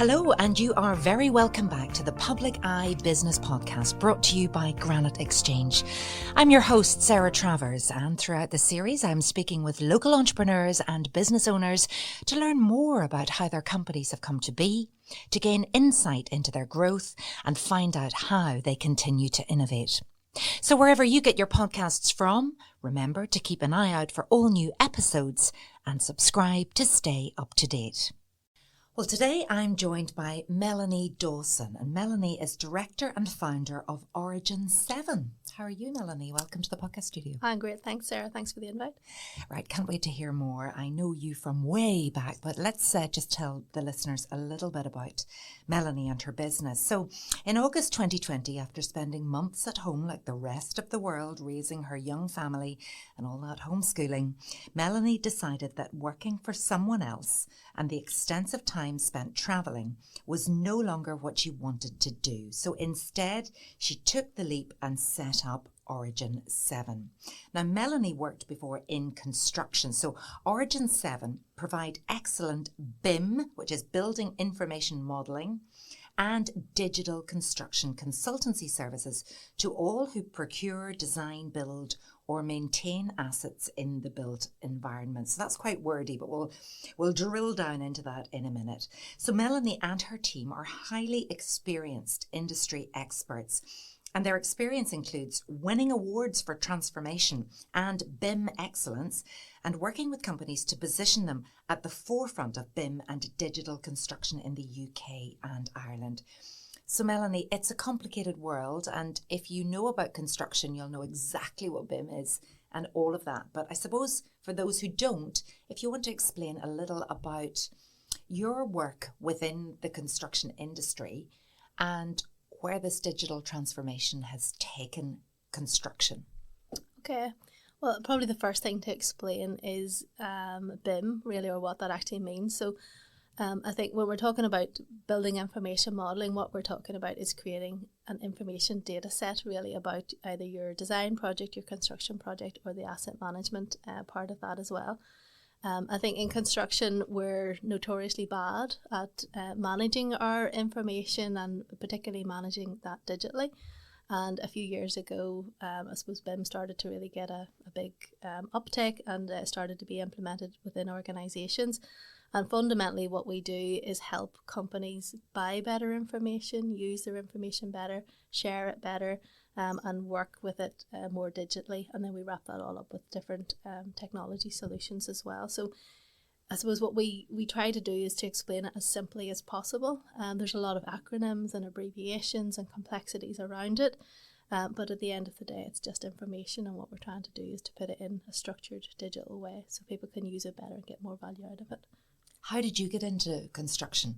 Hello, and you are very welcome back to the Public Eye Business Podcast, brought to you by Granite Exchange. I'm your host, Sarah Travers, and throughout the series, I'm speaking with local entrepreneurs and business owners to learn more about how their companies have come to be, to gain insight into their growth, and find out how they continue to innovate. So wherever you get your podcasts from, remember to keep an eye out for all new episodes and subscribe to stay up to date. Well, today I'm joined by Melanie Dawson, and Melanie is director and founder of Origin 7. How are you, Melanie? Welcome to the podcast studio. I'm great. Thanks, Sarah. Thanks for the invite. Right, can't wait to hear more. I know you from way back, but let's just tell the listeners a little bit about Melanie and her business. So in August 2020, after spending months at home like the rest of the world, raising her young family and all that homeschooling, Melanie decided that working for someone else and the extensive time spent travelling was no longer what she wanted to do. So instead, she took the leap and set up Origin 7. Now, Melanie worked before in construction. So Origin 7 provide excellent BIM, which is Building Information Modelling, and digital construction consultancy services to all who procure, design, build, or maintain assets in the built environment. So that's quite wordy, but we'll drill down into that in a minute. So Melanie and her team are highly experienced industry experts, and their experience includes winning awards for transformation and BIM excellence and working with companies to position them at the forefront of BIM and digital construction in the UK and Ireland. So Melanie, it's a complicated world, and if you know about construction, you'll know exactly what BIM is and all of that. But I suppose for those who don't, if you want to explain a little about your work within the construction industry and where this digital transformation has taken construction. Okay. Well, probably the first thing to explain is BIM, really, or what that actually means. So I think when we're talking about building information modelling, what we're talking about is creating an information data set really about either your design project, your construction project, or the asset management part of that as well. I think in construction we're notoriously bad at managing our information and particularly managing that digitally. And a few years ago, I suppose BIM started to really get a big uptake and started to be implemented within organisations. And fundamentally what we do is help companies buy better information, use their information better, share it better, and work with it more digitally. And then we wrap that all up with different technology solutions as well. So I suppose what we try to do is to explain it as simply as possible. There's a lot of acronyms and abbreviations and complexities around it. But at the end of the day, it's just information, and what we're trying to do is to put it in a structured digital way so people can use it better and get more value out of it. How did you get into construction?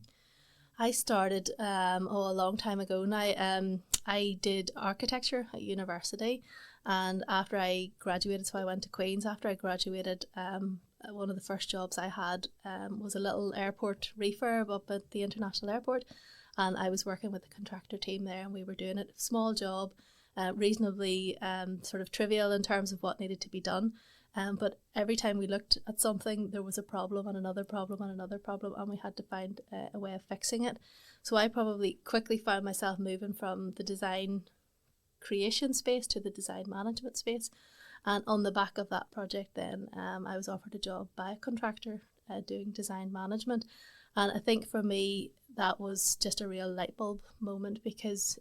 I started a long time ago now. I did architecture at university, and after I graduated, so I went to Queen's. After I graduated, one of the first jobs I had was a little airport refurb up at the international airport, and I was working with the contractor team there, and we were doing a small job, reasonably sort of trivial in terms of what needed to be done. But every time we looked at something, there was a problem and another problem and another problem, and we had to find a way of fixing it. So I probably quickly found myself moving from the design creation space to the design management space. And on the back of that project then, I was offered a job by a contractor doing design management. And I think for me, that was just a real light bulb moment because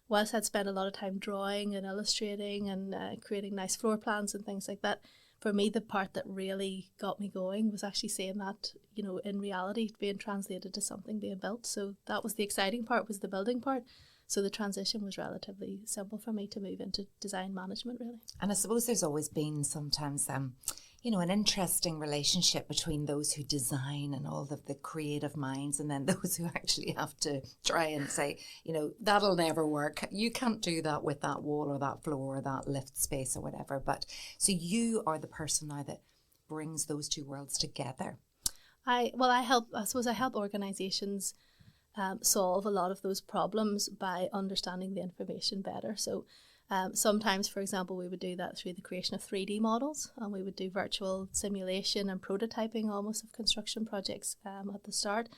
whilst I'd spent a lot of time drawing and illustrating and creating nice floor plans and things like that, for me, the part that really got me going was actually seeing that, you know, in reality being translated to something being built. So that was the exciting part, was the building part. So the transition was relatively simple for me to move into design management, really. And I suppose there's always been sometimes an interesting relationship between those who design and all of the creative minds and then those who actually have to try and say, that'll never work. You can't do that with that wall or that floor or that lift space or whatever. But so you are the person now that brings those two worlds together. I help organisations solve a lot of those problems by understanding the information better. So sometimes, for example, we would do that through the creation of 3D models, and we would do virtual simulation and prototyping almost of construction projects at the start.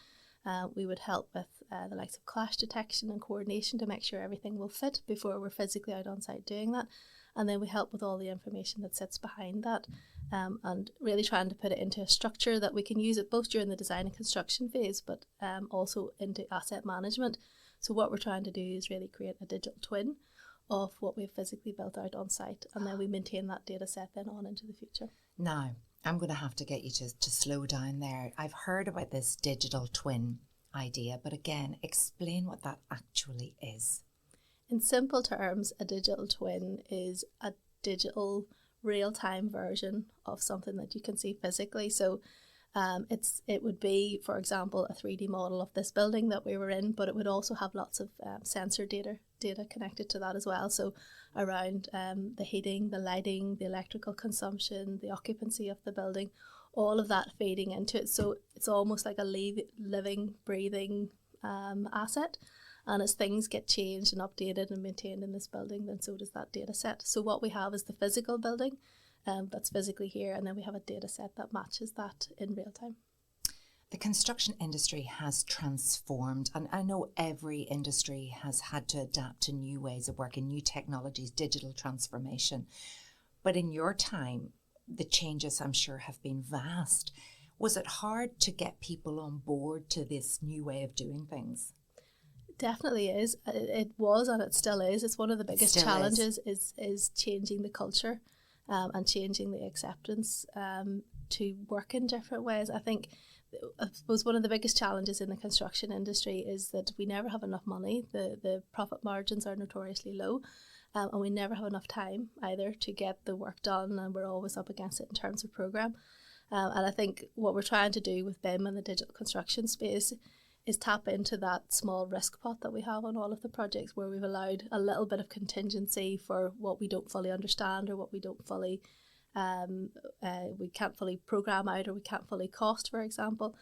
We would help with the likes of clash detection and coordination to make sure everything will fit before we're physically out on site doing that. And then we help with all the information that sits behind that, and really trying to put it into a structure that we can use it both during the design and construction phase, but also into asset management. So what we're trying to do is really create a digital twin of what we've physically built out on site, and then we maintain that data set then on into the future. Now, I'm going to have to get you to slow down there. I've heard about this digital twin idea, but again, explain what that actually is. In simple terms, a digital twin is a digital real-time version of something that you can see physically. So it would be, for example, a 3D model of this building that we were in, but it would also have lots of sensor data connected to that as well. So around the heating, the lighting, the electrical consumption, the occupancy of the building, all of that feeding into it. So it's almost like a living, breathing asset. And as things get changed and updated and maintained in this building, then so does that data set. So what we have is the physical building that's physically here, and then we have a data set that matches that in real time. The construction industry has transformed, and I know every industry has had to adapt to new ways of working, new technologies, digital transformation. But in your time, the changes, I'm sure, have been vast. Was it hard to get people on board to this new way of doing things? Definitely is. It was, and it still is. It's one of the biggest challenges is changing the culture and changing the acceptance to work in different ways. I suppose one of the biggest challenges in the construction industry is that we never have enough money. The profit margins are notoriously low, and we never have enough time either to get the work done, and we're always up against it in terms of programme. And I think what we're trying to do with BIM and the digital construction space is tap into that small risk pot that we have on all of the projects, where we've allowed a little bit of contingency for what we don't fully understand or what we don't fully we can't fully program out or we can't fully cost, for example.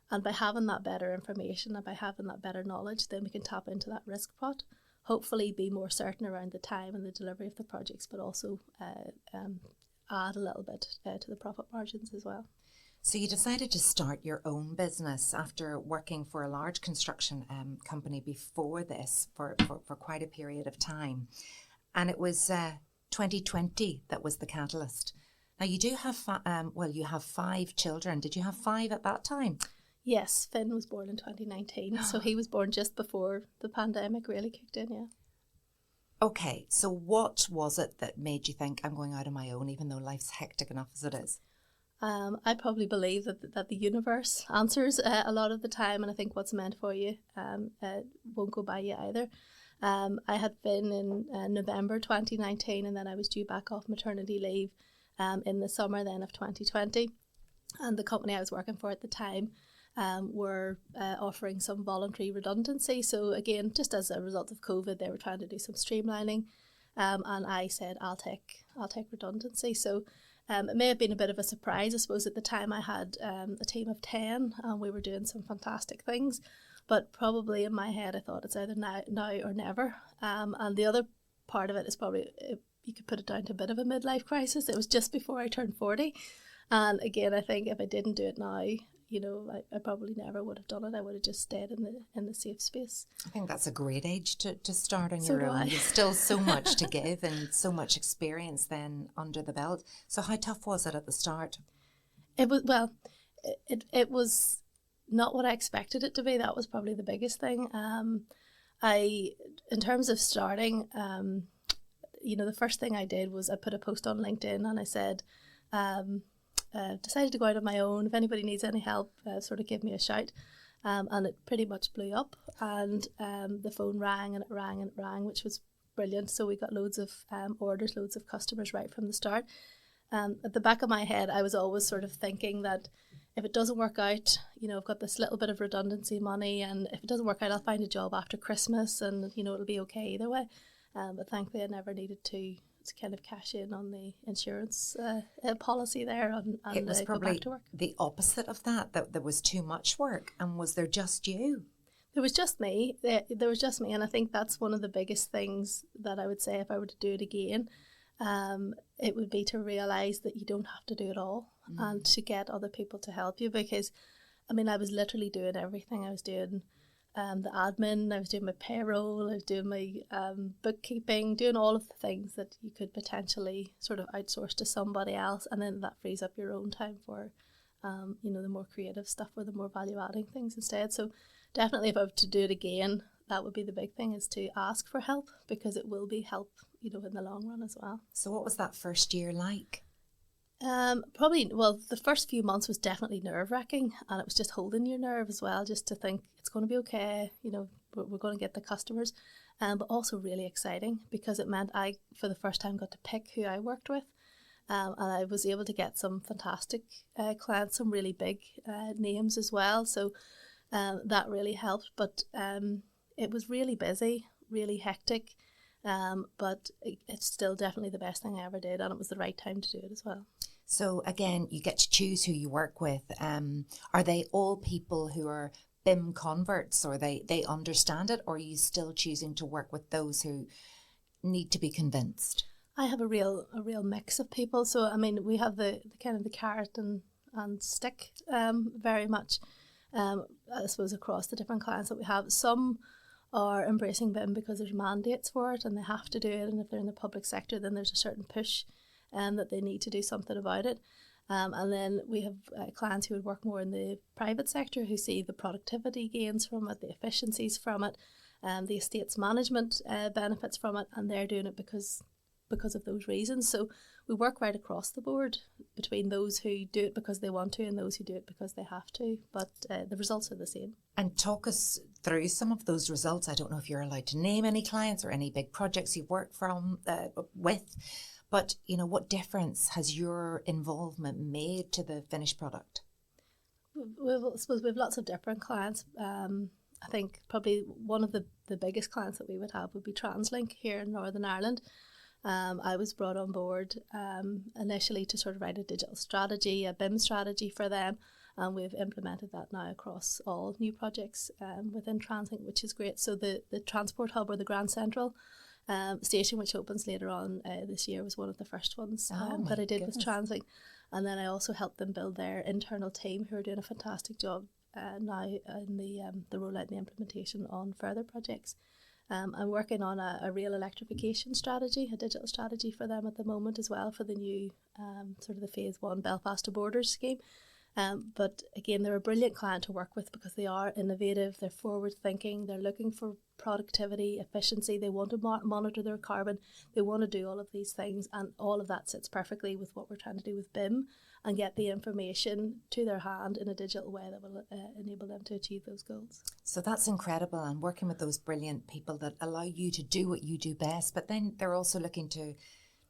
And by having that better information and by having that better knowledge, then we can tap into that risk pot, hopefully be more certain around the time and the delivery of the projects, but also add a little bit to the profit margins as well. So you decided to start your own business after working for a large construction company before this for quite a period of time. And it was 2020 that was the catalyst. Now you do have, you have 5 children. Did you have 5 at that time? Yes, Finn was born in 2019. So he was born just before the pandemic really kicked in, yeah. Okay, so what was it that made you think, I'm going out on my own, even though life's hectic enough as it is? I probably believe that the universe answers a lot of the time, and I think what's meant for you won't go by you either. I had been in November 2019, and then I was due back off maternity leave in the summer then of 2020, and the company I was working for at the time were offering some voluntary redundancy. So again, just as a result of COVID, they were trying to do some streamlining, and I said I'll take redundancy. So it may have been a bit of a surprise. I suppose at the time I had a team of 10 and we were doing some fantastic things, but probably in my head I thought it's either now or never. And the other part of it is probably, you could put it down to a bit of a midlife crisis. It was just before I turned 40. And again, I think if I didn't do it now, I probably never would have done it. I would have just stayed in the safe space. I think that's a great age to start on So your do own. I. There's still so much to give and so much experience then under the belt. So how tough was it at the start? It was, it was not what I expected it to be. That was probably the biggest thing. In terms of starting, the first thing I did was I put a post on LinkedIn and I said, decided to go out on my own. If anybody needs any help, sort of give me a shout. And it pretty much blew up, and the phone rang and it rang and it rang, which was brilliant. So we got loads of orders, loads of customers right from the start. At the back of my head, I was always sort of thinking that if it doesn't work out, I've got this little bit of redundancy money, and if it doesn't work out, I'll find a job after Christmas, and it'll be okay either way. But thankfully, I never needed to kind of cash in on the insurance policy there and it was go probably back to work. The opposite of that there was too much work. And was there just you? There was just me. There was just me, and I think that's one of the biggest things that I would say if I were to do it again. It would be to realise that you don't have to do it all and to get other people to help you, because I mean, I was literally doing everything. I was doing the admin, I was doing my payroll, I was doing my bookkeeping, doing all of the things that you could potentially sort of outsource to somebody else, and then that frees up your own time for the more creative stuff or the more value adding things instead. So definitely, if I were to do it again, that would be the big thing, is to ask for help, because it will be help in the long run as well. So what was that first year like? The first few months was definitely nerve-wracking, and it was just holding your nerve as well, just to think it's going to be okay, we're going to get the customers, but also really exciting, because it meant I, for the first time, got to pick who I worked with, and I was able to get some fantastic clients, some really big names as well, so that really helped, but it was really busy, really hectic, but it's still definitely the best thing I ever did, and it was the right time to do it as well. So again, you get to choose who you work with. Are they all people who are BIM converts, or they understand it, or are you still choosing to work with those who need to be convinced? I have a real mix of people. So I mean, we have the kind of the carrot and stick very much. I suppose across the different clients that we have, some are embracing BIM because there's mandates for it and they have to do it, and if they're in the public sector, then there's a certain push that they need to do something about it. And then we have clients who would work more in the private sector, who see the productivity gains from it, the efficiencies from it, the estates management benefits from it, and they're doing it because of those reasons. So we work right across the board between those who do it because they want to and those who do it because they have to, but the results are the same. And talk us through some of those results. I don't know if you're allowed to name any clients or any big projects you've worked with, but what difference has your involvement made to the finished product? I suppose we have lots of different clients. I think probably one of the biggest clients that we would have would be TransLink here in Northern Ireland. I was brought on board initially to sort of write a digital strategy, a BIM strategy for them, and we've implemented that now across all new projects within TransLink, which is great. So the transport hub, or the Grand Central station, which opens later on this year, was one of the first ones that I did with TransLink. And then I also helped them build their internal team, who are doing a fantastic job now in the rollout and the implementation on further projects. I'm working on a rail electrification strategy, a digital strategy for them at the moment as well, for the new sort of the phase 1 Belfast to Borders scheme. But again, they're a brilliant client to work with because they are innovative, they're forward thinking, they're looking for productivity, efficiency, they want to monitor their carbon, they want to do all of these things, and all of that sits perfectly with what we're trying to do with BIM and get the information to their hand in a digital way that will enable them to achieve those goals. So that's incredible, and working with those brilliant people that allow you to do what you do best, but then they're also looking to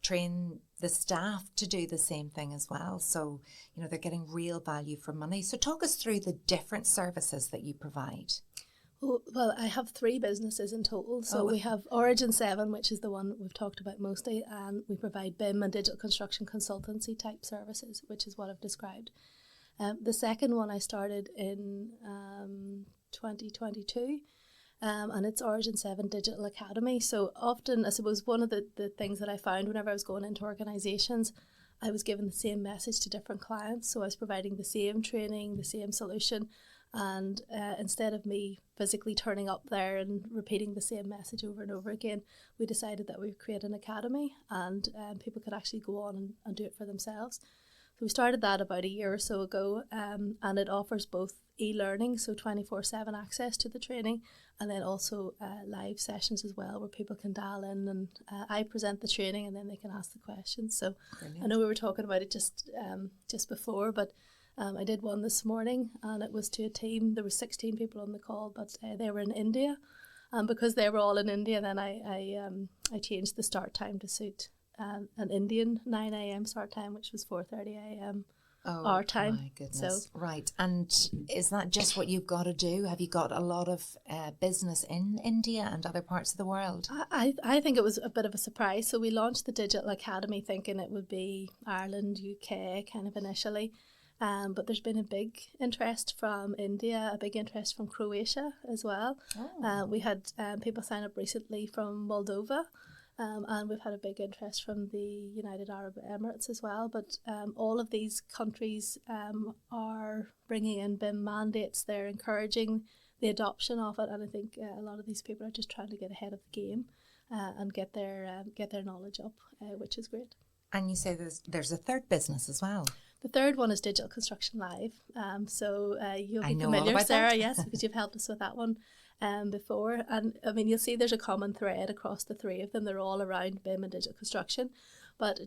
train the staff to do the same thing as well. So, they're getting real value for money. So talk us through the different services that you provide. Well, I have 3 businesses in total. So we have Origin 7, which is the one we've talked about mostly, and we provide BIM and digital construction consultancy type services, which is what I've described. The second one I started in 2022, and it's Origin 7 Digital Academy. So often, I suppose, one of the things that I found whenever I was going into organisations, I was given the same message to different clients. So I was providing the same training, the same solution, and instead of me physically turning up there and repeating the same message over and over again, we decided that we would create an academy, and people could actually go on and do it for themselves. So we started that about a year or so ago, and it offers both e-learning, so 24/7 access to the training, and then also live sessions as well, where people can dial in and I present the training and then they can ask the questions. So brilliant. I know we were talking about it just before, but I did one this morning, and it was to a team. There were 16 people on the call, but they were in India, and because they were all in India, then I changed the start time to suit an Indian 9 a.m. start time, which was 4:30 a.m. our time. My goodness. So, right. And is that just what you've got to do? Have you got a lot of business in India and other parts of the world? I think it was a bit of a surprise. So we launched the Digital Academy thinking it would be Ireland, UK kind of initially. But there's been a big interest from India, a big interest from Croatia as well. We had people sign up recently from Moldova. And we've had a big interest from the United Arab Emirates as well. But all of these countries are bringing in BIM mandates. They're encouraging the adoption of it, and I think a lot of these people are just trying to get ahead of the game and get their knowledge up, which is great. And you say there's a third business as well. The third one is Digital Construction Live. So you'll be familiar, Sarah, that. Yes, because you've helped us with that one before. And I mean, you'll see there's a common thread across the three of them. They're all around BIM and digital construction. But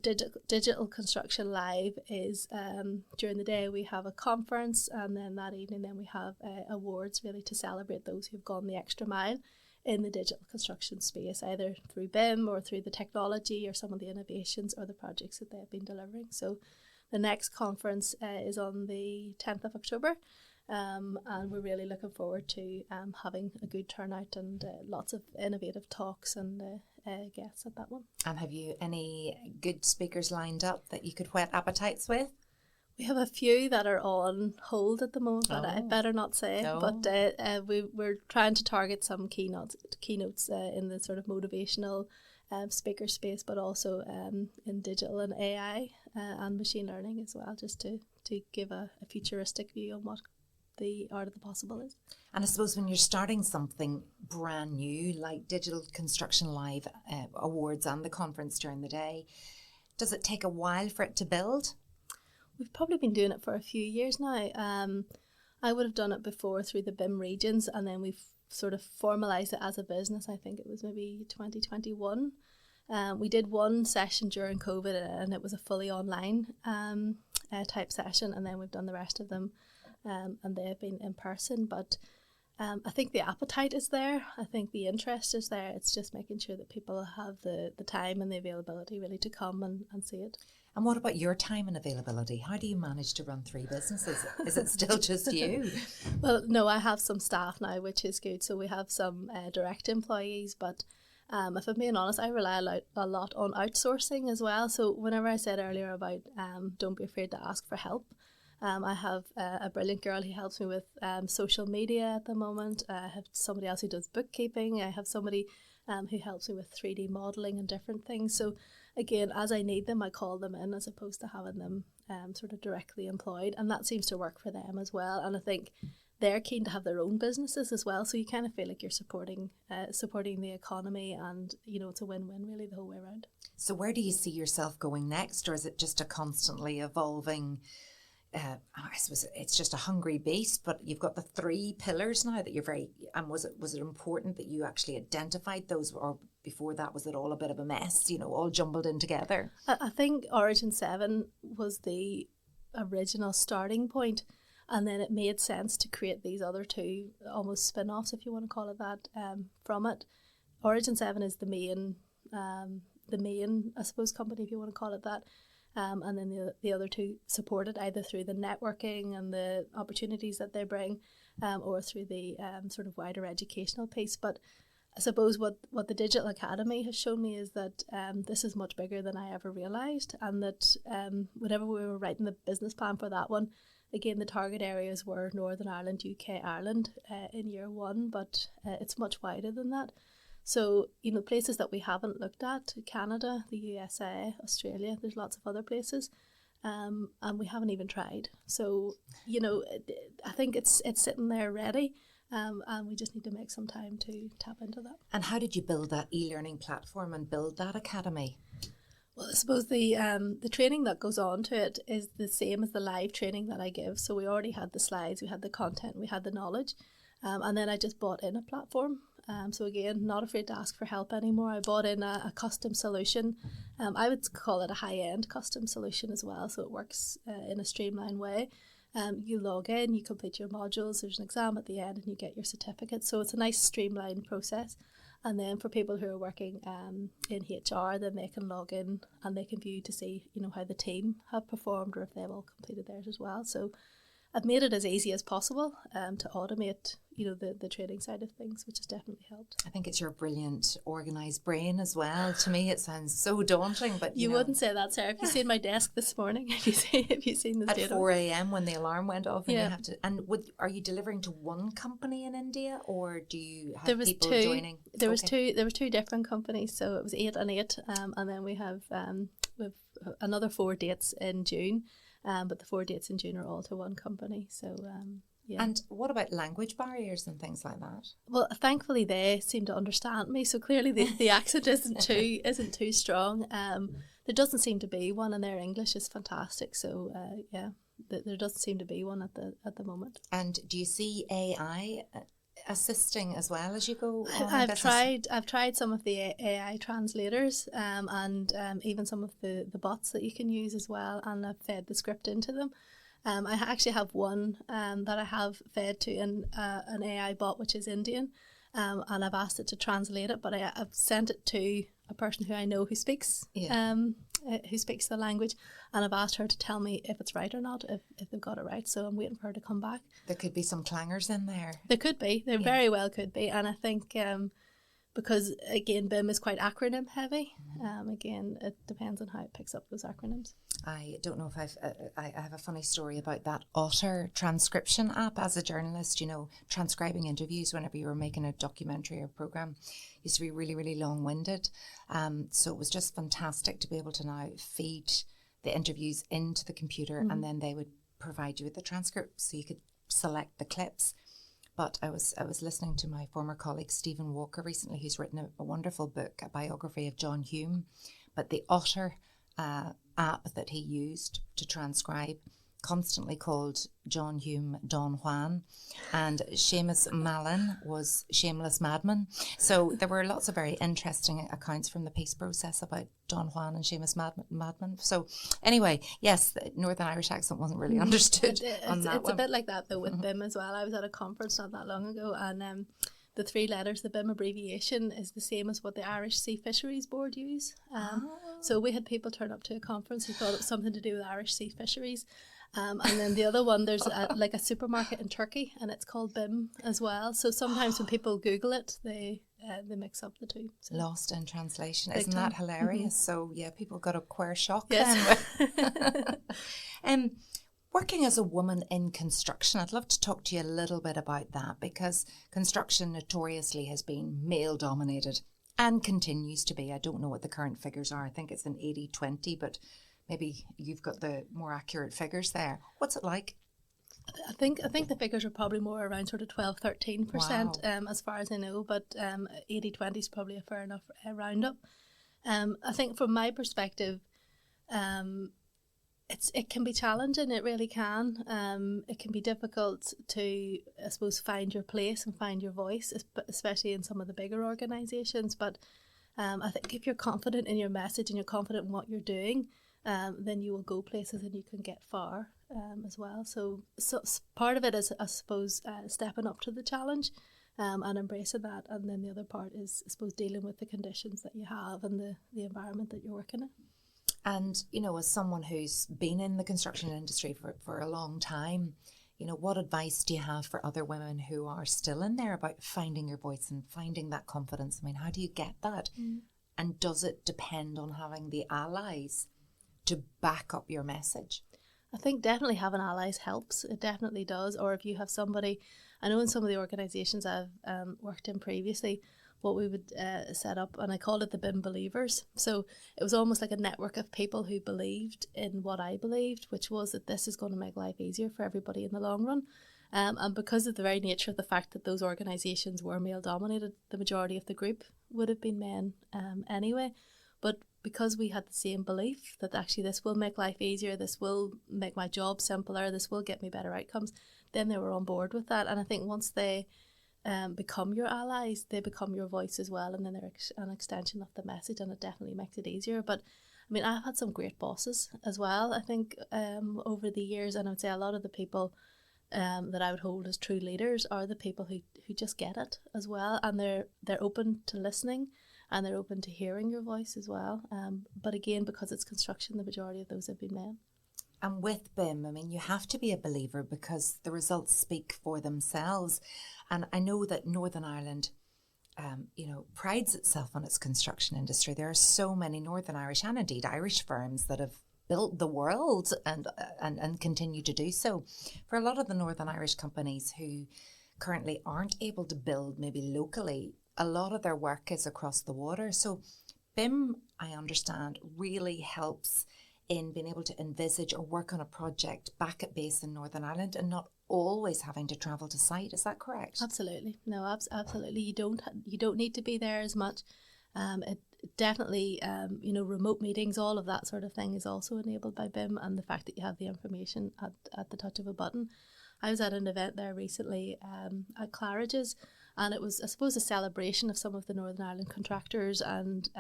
Digital Construction Live is during the day we have a conference, and then that evening then we have awards really to celebrate those who've gone the extra mile in the digital construction space, either through BIM or through the technology or some of the innovations or the projects that they've been delivering. So the next conference is on the 10th of October, and we're really looking forward to having a good turnout and lots of innovative talks and guests at that one. And have you any good speakers lined up that you could whet appetites with? We have a few that are on hold at the moment, but I better not say. No. But we're trying to target some keynotes in the sort of motivational speaker space, but also in digital and AI and machine learning as well, just to give a futuristic view on what the art of the possible is. And I suppose when you're starting something brand new like Digital Construction Live awards and the conference during the day, does it take a while for it to build? We've probably been doing it for a few years now. I would have done it before through the BIM regions, and then we've sort of formalised it as a business. I think it was maybe 2021. We did one session during COVID, and it was a fully online type session, and then we've done the rest of them, and they've been in person. But I think the appetite is there. I think the interest is there. It's just making sure that people have the time and the availability really to come and see it. And what about your time and availability? How do you manage to run three businesses? Is it still just you? Well, no, I have some staff now, which is good. So we have some direct employees, but if I'm being honest, I rely a lot on outsourcing as well. So whenever I said earlier about don't be afraid to ask for help, I have a brilliant girl who helps me with social media at the moment. I have somebody else who does bookkeeping. I have somebody who helps me with 3D modelling and different things. So again, as I need them, I call them in as opposed to having them sort of directly employed. And that seems to work for them as well. And I think they're keen to have their own businesses as well. So you kind of feel like you're supporting the economy, and, you know, it's a win-win really the whole way around. So where do you see yourself going next? Or is it just a constantly evolving, I suppose it's just a hungry beast, but you've got the three pillars now that you're very, and was it important that you actually identified those, or before that was it all a bit of a mess, you know, all jumbled in together? I think Origin 7 was the original starting point, and then it made sense to create these other two almost spin-offs, if you want to call it that, from it. Origin 7 is the main, I suppose, company, if you want to call it that. And then the other two support it either through the networking and the opportunities that they bring, or through the sort of wider educational piece. But I suppose what the Digital Academy has shown me is that this is much bigger than I ever realised, and that whenever we were writing the business plan for that one, again, the target areas were Northern Ireland, UK, Ireland in year one, but it's much wider than that. So, you know, places that we haven't looked at, Canada, the USA, Australia, there's lots of other places, and we haven't even tried. So, you know, I think it's sitting there ready, and we just need to make some time to tap into that. And how did you build that e-learning platform and build that academy? Well, I suppose the training that goes on to it is the same as the live training that I give. So we already had the slides, we had the content, we had the knowledge, and then I just bought in a platform. So again, not afraid to ask for help anymore. I bought in a custom solution. I would call it a high-end custom solution as well, so it works in a streamlined way. You log in, you complete your modules, there's an exam at the end, and you get your certificate. So it's a nice streamlined process. And then for people who are working in HR, then they can log in and they can view to see, you know, how the team have performed or if they've all completed theirs as well. So I've made it as easy as possible to automate, the trading side of things, which has definitely helped. I think it's your brilliant organised brain as well. To me, it sounds so daunting, but you wouldn't say that, Sarah. If you seen my desk this morning, if you seen the at data 4 a.m. when the alarm went off, and Yeah. you have to. And are you delivering to one company in India, or do you have There was people two. joining? There was two different companies, so it was 8 and 8, and then we have another 4 dates in June, but the 4 dates in June are all to one company. So yeah. And what about language barriers and things like that? Well, thankfully they seem to understand me, so clearly the accent isn't too strong. There doesn't seem to be one, and their English is fantastic. So yeah, there doesn't seem to be one at the moment. And do you see AI assisting as well as you go on? I've tried some of the AI translators, and even some of the bots that you can use as well, and I've fed the script into them. I actually have one that I have fed to an AI bot which is Indian, and I've asked it to translate it, but I've sent it to a person who I know who speaks the language, and I've asked her to tell me if it's right or not, if they've got it right. So I'm waiting for her to come back. There could be some clangers in there. There could be. There very well could be, and I think because again BIM is quite acronym heavy. Again, it depends on how it picks up those acronyms. I don't know if I have a funny story about that Otter transcription app. As a journalist, transcribing interviews whenever you were making a documentary or program used to be really, really long-winded. So it was just fantastic to be able to now feed the interviews into the computer, and then they would provide you with the transcript so you could select the clips. But I was listening to my former colleague Stephen Walker recently, who's written a wonderful book, a biography of John Hume. But the Otter app that he used to transcribe constantly called John Hume Don Juan, and Seamus Malin was Shameless Madman. So there were lots of very interesting accounts from the peace process about Don Juan and Seamus Madman. So anyway, yes, the Northern Irish accent wasn't really understood on that It's one. a bit like that though with BIM as well. I was at a conference not that long ago, and the 3 letters, the BIM abbreviation, is the same as what the Irish Sea Fisheries Board use. So we had people turn up to a conference who thought it was something to do with Irish sea fisheries. And then the other one, there's like a supermarket in Turkey, and it's called BIM as well. So sometimes when people Google it, they mix up the two. So. Lost in translation. Big Isn't time. that hilarious? So yeah, people got a queer shock. Yes. Then. Working as a woman in construction, I'd love to talk to you a little bit about that, because construction notoriously has been male dominated and continues to be. I don't know what the current figures are. I think it's an 80-20, but maybe you've got the more accurate figures there. What's it like? I think the figures are probably more around sort of 12-13%, as far as I know, but 80-20 is probably a fair enough roundup. I think from my perspective, it can be challenging. It really can. It can be difficult to, I suppose, find your place and find your voice, especially in some of the bigger organisations. But I think if you're confident in your message and you're confident in what you're doing, then you will go places and you can get far as well. So part of it is, I suppose, stepping up to the challenge and embracing that. And then the other part is, I suppose, dealing with the conditions that you have and the environment that you're working in. And, as someone who's been in the construction industry for a long time, what advice do you have for other women who are still in there about finding your voice and finding that confidence? I mean, how do you get that? And does it depend on having the allies to back up your message? I think definitely having allies helps. It definitely does. Or if you have somebody, I know in some of the organisations I've worked in previously, what we would set up, and I called it the BIM Believers. So it was almost like a network of people who believed in what I believed, which was that this is going to make life easier for everybody in the long run. And because of the very nature of the fact that those organisations were male dominated, the majority of the group would have been men anyway. But because we had the same belief that actually this will make life easier, this will make my job simpler, this will get me better outcomes, then they were on board with that. And I think once they become your allies, they become your voice as well, and then they're an extension of the message, and it definitely makes it easier. But I mean, I've had some great bosses as well, I think, over the years, and I would say a lot of the people that I would hold as true leaders are the people who just get it as well, and they're open to listening, and they're open to hearing your voice as well. But again, because it's construction, the majority of those have been men. And with BIM, I mean, you have to be a believer because the results speak for themselves. And I know that Northern Ireland, prides itself on its construction industry. There are so many Northern Irish and indeed Irish firms that have built the world and continue to do so. For a lot of the Northern Irish companies who currently aren't able to build maybe locally, a lot of their work is across the water. So BIM, I understand, really helps in being able to envisage or work on a project back at base in Northern Ireland and not always having to travel to site. Is that correct? Absolutely. No, absolutely. You don't need to be there as much. It definitely, remote meetings, all of that sort of thing is also enabled by BIM, and the fact that you have the information at the touch of a button. I was at an event there recently at Claridge's, and it was, I suppose, a celebration of some of the Northern Ireland contractors and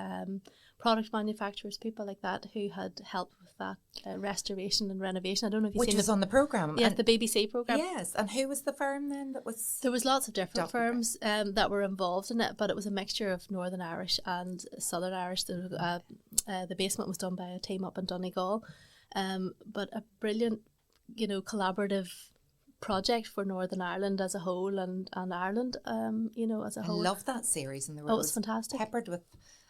product manufacturers, people like that, who had helped with that restoration and renovation. I don't know if you've seen Which was on the programme. Yeah, the BBC programme. Yes, and who was the firm then that was? There was lots of different firms that were involved in it, but it was a mixture of Northern Irish and Southern Irish. The basement was done by a team up in Donegal, but a brilliant, collaborative project for Northern Ireland as a whole and Ireland, as a whole. I love that series, and it was fantastic, peppered with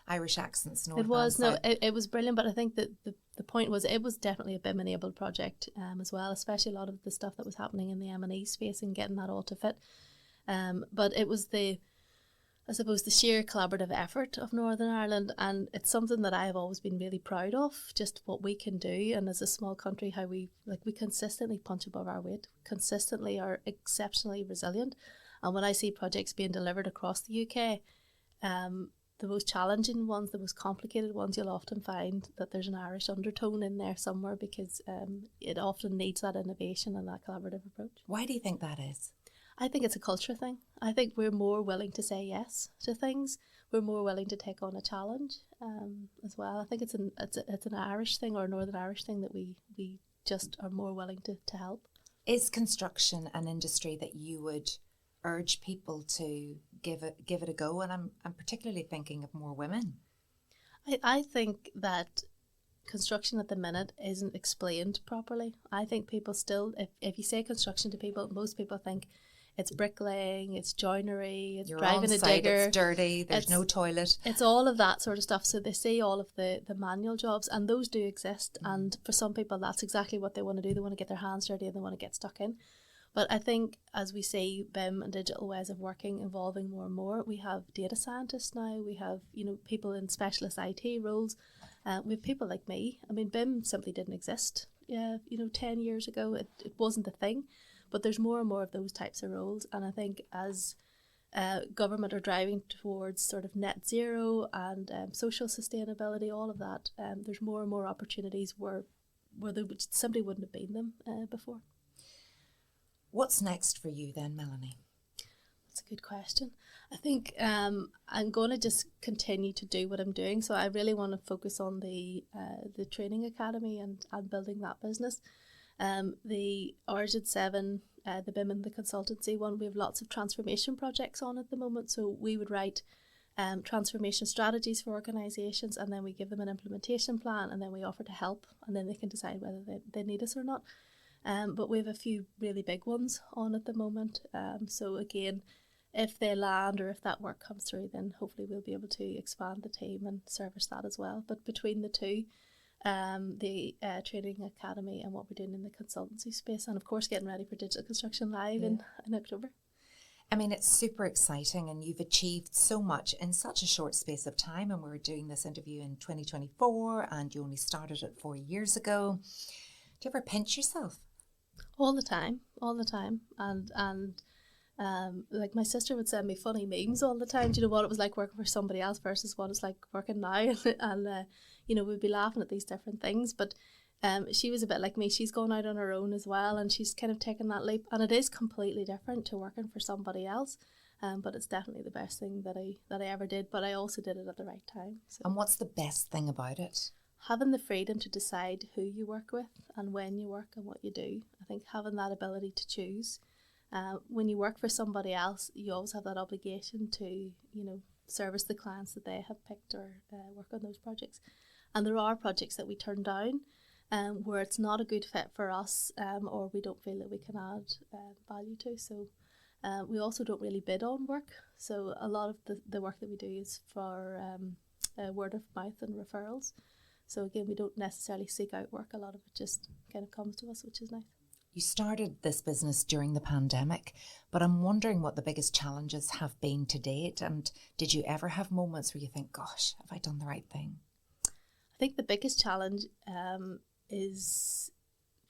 Irish accents. It was it was brilliant, but I think that the point was it was definitely a BIM enabled project as well, especially a lot of the stuff that was happening in the M&E space and getting that all to fit. But it was the sheer collaborative effort of Northern Ireland, and it's something that I have always been really proud of, just what we can do, and as a small country, how we consistently punch above our weight, consistently are exceptionally resilient. And when I see projects being delivered across the UK, the most challenging ones, the most complicated ones, you'll often find that there's an Irish undertone in there somewhere, because it often needs that innovation and that collaborative approach. Why do you think that is? I think it's a culture thing. I think we're more willing to say yes to things. We're more willing to take on a challenge as well. I think it's an Irish thing, or a Northern Irish thing, that we just are more willing to help. Is construction an industry that you would urge people to give it a go? And I'm particularly thinking of more women. I think that construction at the minute isn't explained properly. I think people still, if you say construction to people, most people think it's bricklaying, it's joinery, it's driving a digger. It's dirty, there's no toilet. It's all of that sort of stuff. So they see all of the manual jobs, and those do exist. And for some people, that's exactly what they want to do. They want to get their hands dirty and they want to get stuck in. But I think as we see BIM and digital ways of working evolving more and more, we have data scientists now, we have people in specialist IT roles, we have people like me. I mean, BIM simply didn't exist 10 years ago. It wasn't a thing, but there's more and more of those types of roles. And I think as government are driving towards sort of net zero and social sustainability, all of that, there's more and more opportunities where there simply wouldn't have been them before. What's next for you then, Melanie? That's a good question. I think I'm going to just continue to do what I'm doing. So I really want to focus on the training academy and building that business. The Origin 7, the BIM and the consultancy one, we have lots of transformation projects on at the moment. So we would write transformation strategies for organisations, and then we give them an implementation plan, and then we offer to help, and then they can decide whether they need us or not. But we have a few really big ones on at the moment. So again, if they land or if that work comes through, then hopefully we'll be able to expand the team and service that as well. But between the two, the training academy and what we're doing in the consultancy space, and of course getting ready for Digital Construction Live in October. I mean, it's super exciting, and you've achieved so much in such a short space of time. And we're doing this interview in 2024, and you only started it 4 years ago. Do you ever pinch yourself? All the time, and like my sister would send me funny memes all the time. Do you know what it was like working for somebody else versus what it's like working now? And we'd be laughing at these different things. But she was a bit like me. She's gone out on her own as well, and she's kind of taken that leap. And it is completely different to working for somebody else. But it's definitely the best thing that I ever did. But I also did it at the right time. So. And what's the best thing about it? Having the freedom to decide who you work with and when you work and what you do. I think having that ability to choose. When you work for somebody else, you always have that obligation to, service the clients that they have picked or work on those projects. And there are projects that we turn down where it's not a good fit for us, or we don't feel that we can add value to. So we also don't really bid on work. So a lot of the work that we do is for word of mouth and referrals. So again, we don't necessarily seek out work. A lot of it just kind of comes to us, which is nice. You started this business during the pandemic, but I'm wondering what the biggest challenges have been to date. And did you ever have moments where you think, gosh, have I done the right thing? I think the biggest challenge is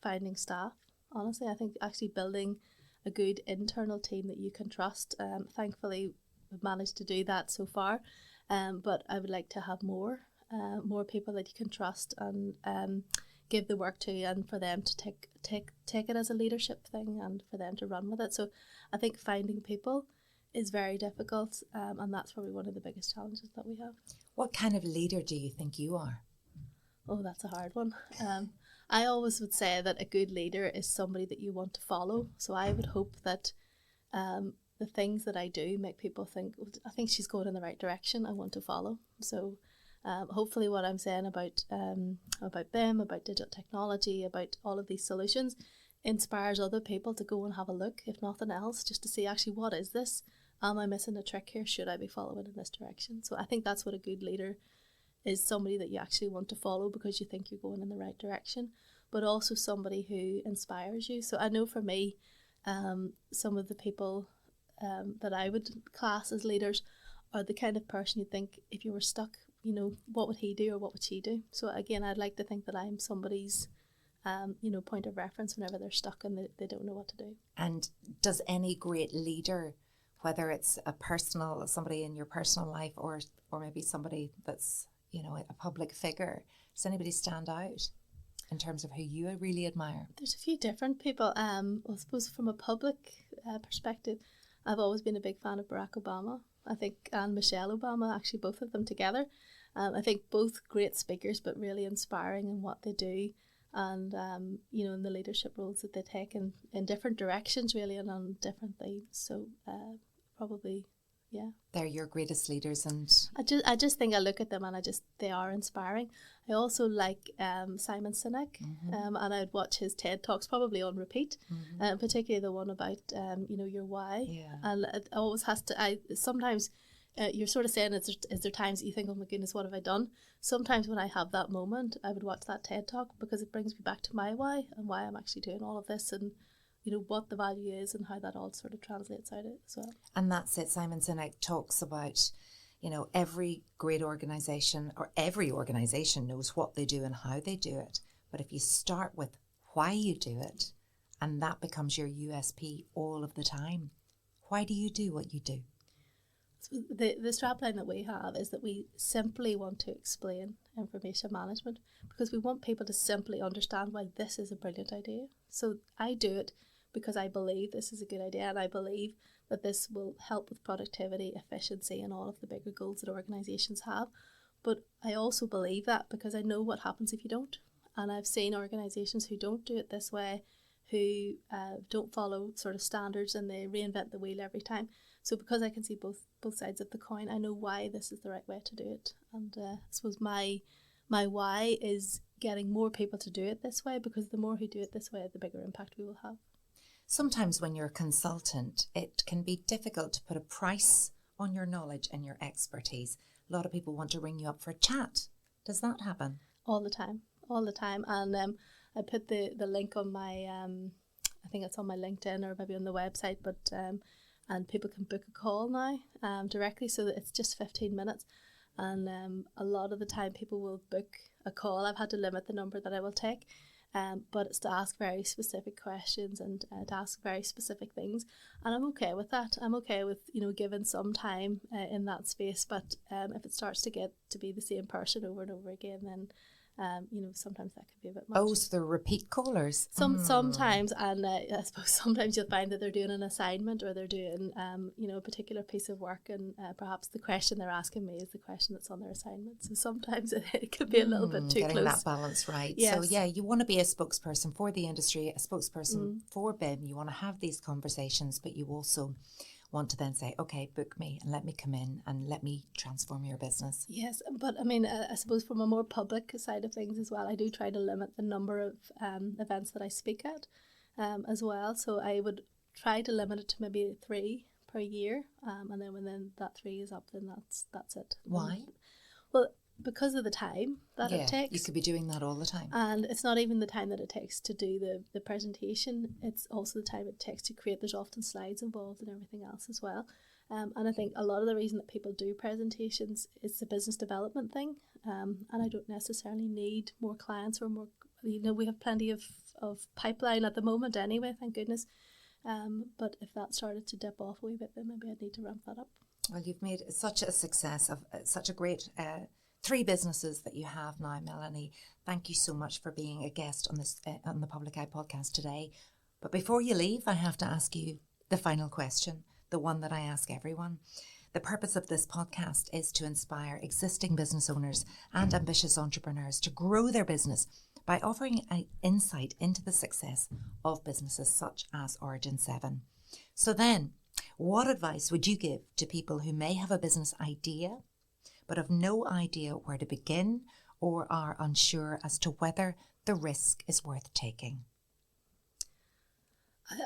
finding staff. Honestly, I think actually building a good internal team that you can trust. Thankfully, we've managed to do that so far, but I would like to have more people that you can trust and give the work to, and for them to take it as a leadership thing and for them to run with it. So I think finding people is very difficult, and that's probably one of the biggest challenges that we have. What kind of leader do you think you are? Oh, that's a hard one. I always would say that a good leader is somebody that you want to follow. So I would hope that the things that I do make people think, oh, I think she's going in the right direction, I want to follow. So hopefully what I'm saying about BIM, about digital technology, about all of these solutions inspires other people to go and have a look, if nothing else, just to see actually what is this? Am I missing a trick here? Should I be following in this direction? So I think that's what a good leader is, somebody that you actually want to follow because you think you're going in the right direction, but also somebody who inspires you. So I know for me, some of the people that I would class as leaders are the kind of person you think if you were stuck, what would he do or what would she do? So again, I'd like to think that I'm somebody's, point of reference whenever they're stuck and they don't know what to do. And does any great leader, whether it's somebody in your personal life or maybe somebody that's, a public figure, does anybody stand out in terms of who you really admire? There's a few different people. I suppose from a public perspective, I've always been a big fan of Barack Obama. I think, and Michelle Obama, actually both of them together. I think both great speakers, but really inspiring in what they do, and in the leadership roles that they take in different directions, really, and on different themes. So probably, yeah, they're your greatest leaders. And I just think I look at them and they are inspiring. I also like Simon Sinek, and I'd watch his TED Talks probably on repeat, particularly the one about your why. Yeah. And it always has to. Sometimes you're sort of saying, is there times that you think, oh my goodness, what have I done? Sometimes when I have that moment, I would watch that TED Talk because it brings me back to my why and why I'm actually doing all of this, and what the value is and how that all sort of translates out as well. And that's it. Simon Sinek talks about, every great organisation or every organisation knows what they do and how they do it. But if you start with why you do it, and that becomes your USP all of the time, why do you do what you do? So the strapline that we have is that we simply want to explain information management because we want people to simply understand why this is a brilliant idea. So I do it because I believe this is a good idea, and I believe that this will help with productivity, efficiency, and all of the bigger goals that organisations have. But I also believe that because I know what happens if you don't. And I've seen organisations who don't do it this way, who don't follow sort of standards, and they reinvent the wheel every time. So because I can see both sides of the coin, I know why this is the right way to do it. And I suppose my why is getting more people to do it this way, because the more who do it this way, the bigger impact we will have. Sometimes when you're a consultant, it can be difficult to put a price on your knowledge and your expertise. A lot of people want to ring you up for a chat. Does that happen? All the time. And I put the link on my, I think it's on my LinkedIn or maybe on the website, but and people can book a call now directly, so that it's just 15 minutes. And a lot of the time people will book a call. I've had to limit the number that I will take. But it's to ask very specific questions and to ask very specific things, and I'm okay with that. I'm okay with giving some time in that space. But if it starts to get to be the same person over and over again, then sometimes that can be a bit much. Oh, so they're repeat callers. Sometimes, and I suppose sometimes you'll find that they're doing an assignment or they're doing a particular piece of work, and perhaps the question they're asking me is the question that's on their assignment. So sometimes it could be a little bit too getting close. That balance right. Yes. So yeah, you want to be a spokesperson for the industry, a spokesperson for BIM. You want to have these conversations, but you also want to then say, okay, book me and let me come in and let me transform your business. Yes, but I mean, I suppose from a more public side of things as well, I do try to limit the number of events that I speak at as well. So I would try to limit it to maybe 3 per year, and then when that 3 is up, then that's it. Why? Well, because of the time that it takes. You could be doing that all the time. And it's not even the time that it takes to do the presentation, it's also the time it takes to create. There's often slides involved and everything else as well. And I think a lot of the reason that people do presentations is the business development thing. And I don't necessarily need more clients or more, we have plenty of pipeline at the moment anyway, thank goodness. But if that started to dip off a wee bit, then maybe I'd need to ramp that up. Well, you've made such a success of such a great 3 businesses that you have now, Melanie. Thank you so much for being a guest on this on the Public Eye podcast today. But before you leave, I have to ask you the final question, the one that I ask everyone. The purpose of this podcast is to inspire existing business owners and ambitious entrepreneurs to grow their business by offering an insight into the success of businesses such as Origin 7. So then, what advice would you give to people who may have a business idea but have no idea where to begin or are unsure as to whether the risk is worth taking?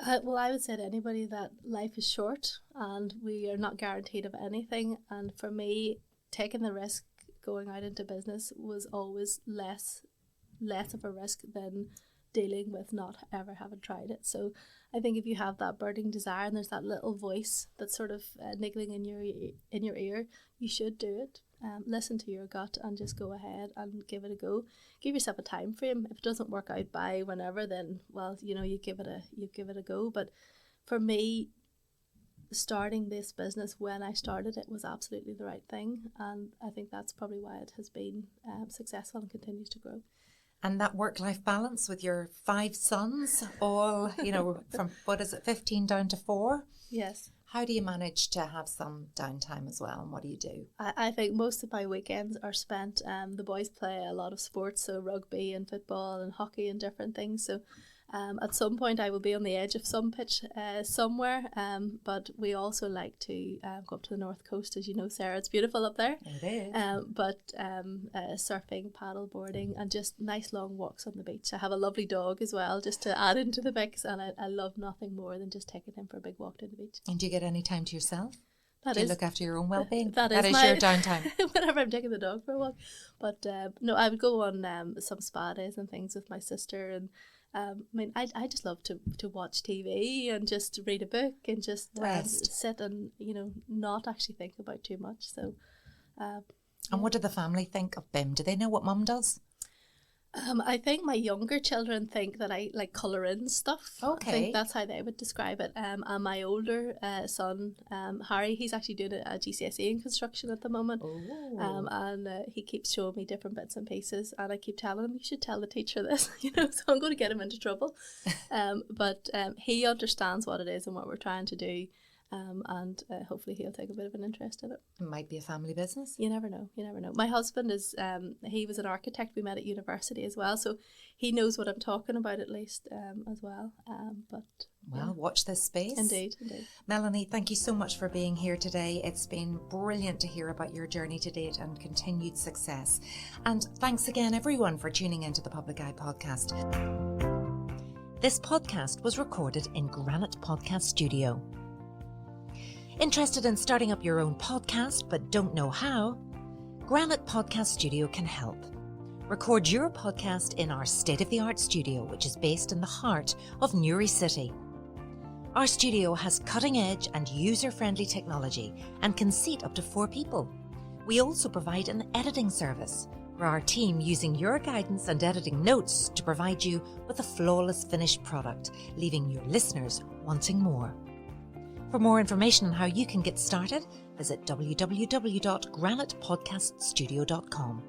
I would say to anybody that life is short and we are not guaranteed of anything. And for me, taking the risk going out into business was always less of a risk than dealing with not ever having tried it. So I think if you have that burning desire and there's that little voice that's sort of niggling in your ear, you should do it. Listen to your gut and just go ahead and give it a go. Give yourself a time frame. If it doesn't work out by whenever, then you give it a go. But for me, starting this business when I started it was absolutely the right thing, and I think that's probably why it has been successful and continues to grow. And that work-life balance with your 5 sons, all, from, 15 down to 4? Yes. How do you manage to have some downtime as well, and what do you do? I think most of my weekends are spent, the boys play a lot of sports, so rugby and football and hockey and different things, so at some point I will be on the edge of some pitch somewhere, but we also like to go up to the north coast, as you know, Sarah, it's beautiful up there. It is. But surfing, paddle boarding and just nice long walks on the beach. I have a lovely dog as well, just to add into the mix, and I love nothing more than just taking him for a big walk to the beach. And do you get any time to yourself? Do you look after your own well-being? That is your downtime. Whenever I'm taking the dog for a walk. But no, I would go on some spa days and things with my sister, and I just love to watch TV and just read a book and just sit and not actually think about too much. So, and what do the family think of BIM? Do they know what Mum does? I think my younger children think that I like colour in stuff. Okay. I think that's how they would describe it. And my older son, Harry, he's actually doing a GCSE in construction at the moment. And he keeps showing me different bits and pieces, and I keep telling him, you should tell the teacher this, so I'm going to get him into trouble. But he understands what it is and what we're trying to do. And hopefully he'll take a bit of an interest in it. It might be a family business. You never know. My husband is, he was an architect. We met at university as well, so he knows what I'm talking about at least as well. Watch this space. Indeed. Melanie, thank you so much for being here today. It's been brilliant to hear about your journey to date and continued success. And thanks again, everyone, for tuning into the Public Eye podcast. This podcast was recorded in Granite Podcast Studio. Interested in starting up your own podcast but don't know how? Granite Podcast Studio can help. Record your podcast in our state-of-the-art studio, which is based in the heart of Newry City. Our studio has cutting-edge and user-friendly technology and can seat up to 4 people. We also provide an editing service for our team, using your guidance and editing notes to provide you with a flawless finished product, leaving your listeners wanting more. For more information on how you can get started, visit www.granitepodcaststudio.com.